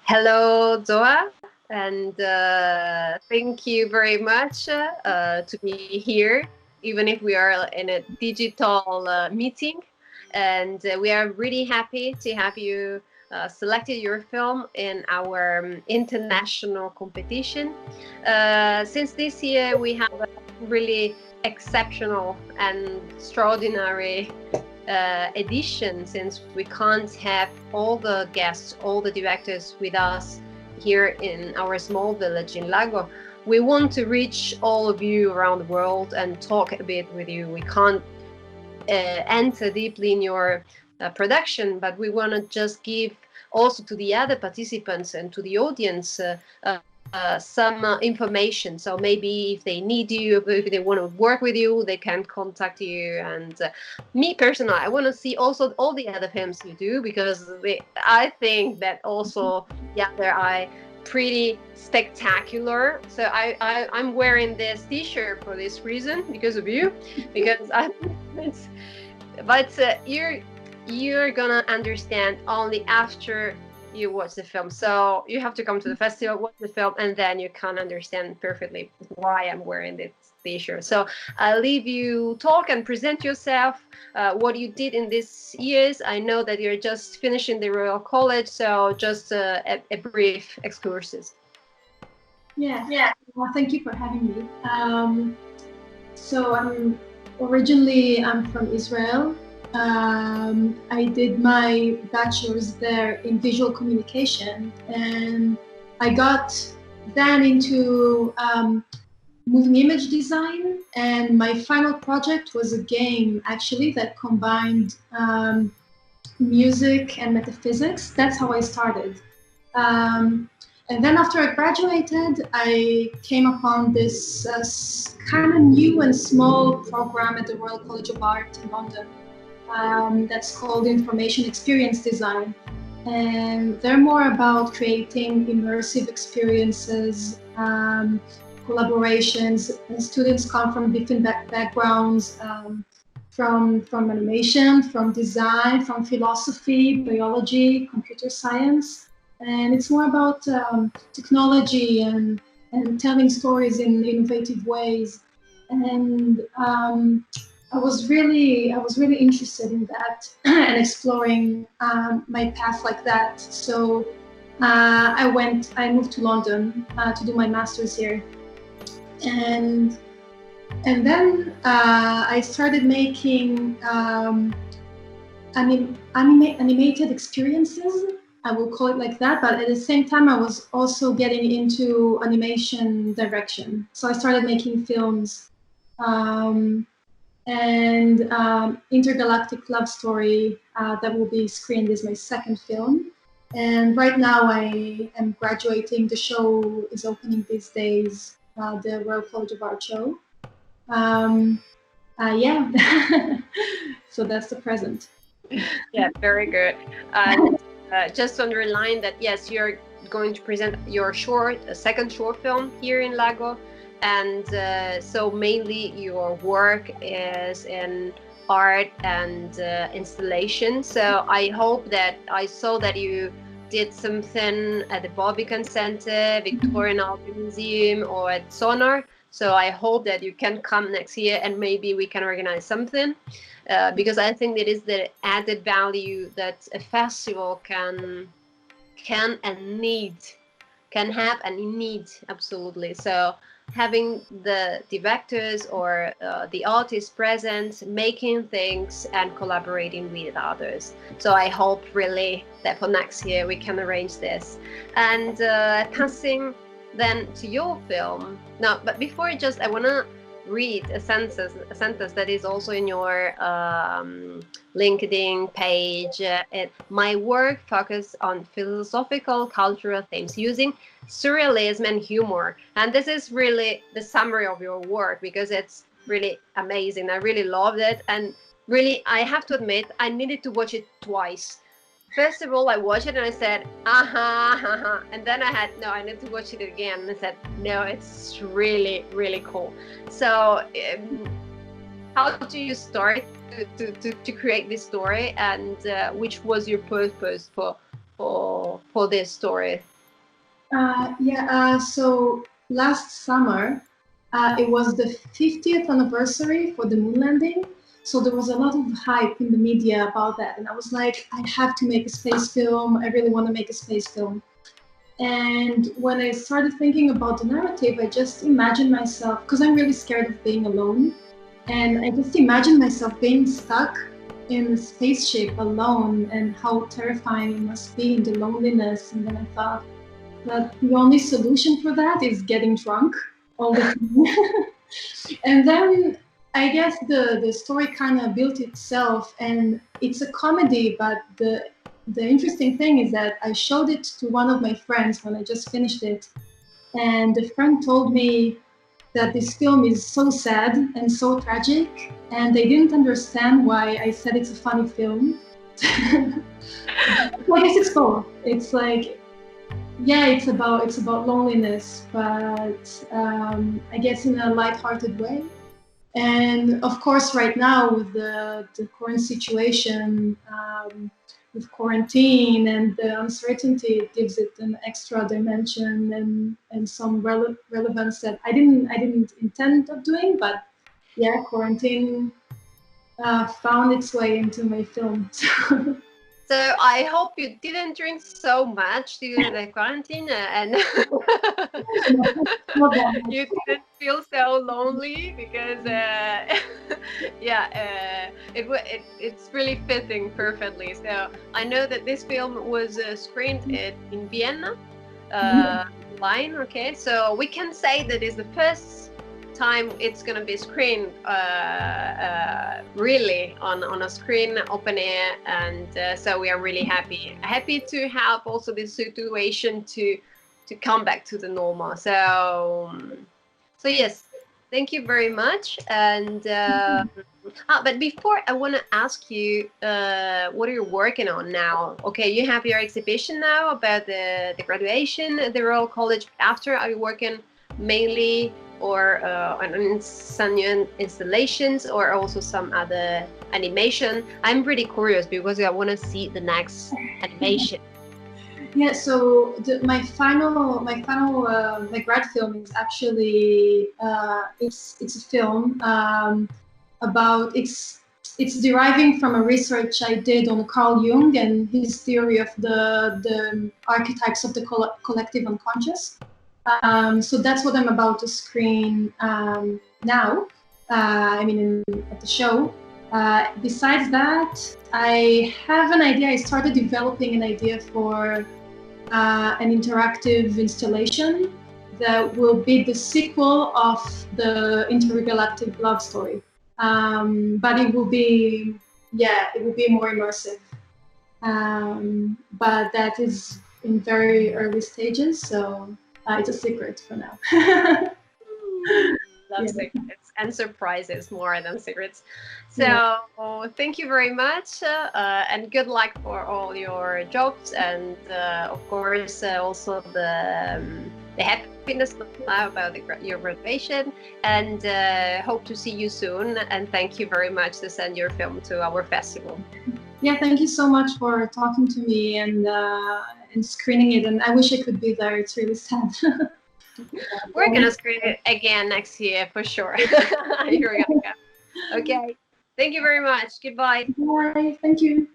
Hello, Zohar, and thank you very much to be here, even if we are in a digital meeting. And we are really happy to have you selected your film in our international competition. Since this year, we have a really exceptional and extraordinary edition, since we can't have all the guests, all the directors with us here in our small village in Lago. We want to reach all of you around the world and talk a bit with you. We can't enter deeply in your production, but we want to just give also to the other participants and to the audience some information. So maybe if they need you, if they want to work with you, they can contact you. And me personally, I want to see also all the other films you do, because I think that also the other are pretty spectacular. So I'm wearing this T-shirt for this reason, because of you, because you're gonna understand only after you watch the film. So you have to come to the festival, watch the film, and then you can understand perfectly why I'm wearing this t-shirt. So I'll leave you talk and present yourself, what you did in these years. I know that you're just finishing the Royal College, so just a brief excursus. Yeah. Well, thank you for having me. So I'm from Israel. I did my bachelor's there in visual communication, and I got then into moving image design, and my final project was a game actually that combined music and metaphysics. That's how I started. And then after I graduated, I came upon this kind of new and small program at the Royal College of Art in London. That's called Information Experience Design. And they're more about creating immersive experiences, collaborations. And students come from different backgrounds, from animation, from design, from philosophy, biology, computer science. And it's more about technology and telling stories in innovative ways. And I was really interested in that and exploring my path like that. So I moved to London to do my master's here, and then I started making animated experiences. I will call it like that, but at the same time, I was also getting into animation direction. So I started making films. And Intergalactic Love Story that will be screened is my second film. And right now I am graduating. The show is opening these days, the Royal College of Art show. Yeah, so that's the present. Yeah, very good. And just to underline that, yes, you're going to present your second short film here in Lago. And so mainly your work is in art and installation. So I hope that I saw that you did something at the Barbican Center, Victorian Art Museum, or at Sonar. So I hope that you can come next year and maybe we can organize something, because I think that is the added value that a festival can have and need, absolutely. So having the directors or the artists present, making things and collaborating with others. So I hope really that for next year we can arrange this. And passing then to your film. Now, but before I want to read a sentence that is also in your LinkedIn page. My work focuses on philosophical, cultural themes using surrealism and humor. And this is really the summary of your work, because it's really amazing. I really loved it. And really, I have to admit, I needed to watch it twice. First of all, I watched it and I said, and then I need to watch it again. And I said, no, it's really, really cool. So how do you start to create this story, and which was your purpose for this story? So last summer, it was the 50th anniversary for the moon landing. So there was a lot of hype in the media about that. And I was like, I have to make a space film. I really want to make a space film. And when I started thinking about the narrative, I just imagined myself, because I'm really scared of being alone. And I just imagined myself being stuck in a spaceship alone and how terrifying it must be in the loneliness. And then I thought, that the only solution for that is getting drunk all the time. And then I guess the story kind of built itself, and it's a comedy, but the interesting thing is that I showed it to one of my friends when I just finished it, and the friend told me that this film is so sad and so tragic, and they didn't understand why I said it's a funny film. Well, I guess it's both. It's like, yeah, it's about loneliness, but I guess in a lighthearted way. And of course, right now with the current situation, with quarantine and the uncertainty, it gives it an extra dimension and some relevance that I didn't intend of doing, but yeah, quarantine found its way into my film. So I hope you didn't drink so much during the quarantine and you didn't feel so lonely because yeah, it's really fitting perfectly. So I know that this film was screened in Vienna line. Okay, so we can say that is the first time it's going to be screened really on a screen open air, and so we are really happy to have also this situation to come back to the normal. So yes, thank you very much. And but before, I want to ask you what are you working on now? Okay, you have your exhibition now about the graduation, the Royal College. After, are you working mainly or on some new installations or also some other animation? I'm pretty curious because I want to see the next animation. Yeah, so my grad film is actually it's a film about it's deriving from a research I did on Carl Jung and his theory of the archetypes of the collective unconscious. So that's what I'm about to screen now. At the show. Besides that, I have an idea. I started developing an idea for an interactive installation that will be the sequel of the Intergalactic love story. But it will be more immersive. But that is in very early stages, so it's a secret for now. Love secrets and surprises more than secrets. So thank you very much, and good luck for all your jobs, and of course also the happiness now about your graduation, and hope to see you soon. And thank you very much to send your film to our festival. Yeah, thank you so much for talking to me and screening it. And I wish I could be there. It's really sad. We're gonna screen it again next year for sure. You're gonna go. Okay. Thank you very much. Goodbye. Bye. Thank you.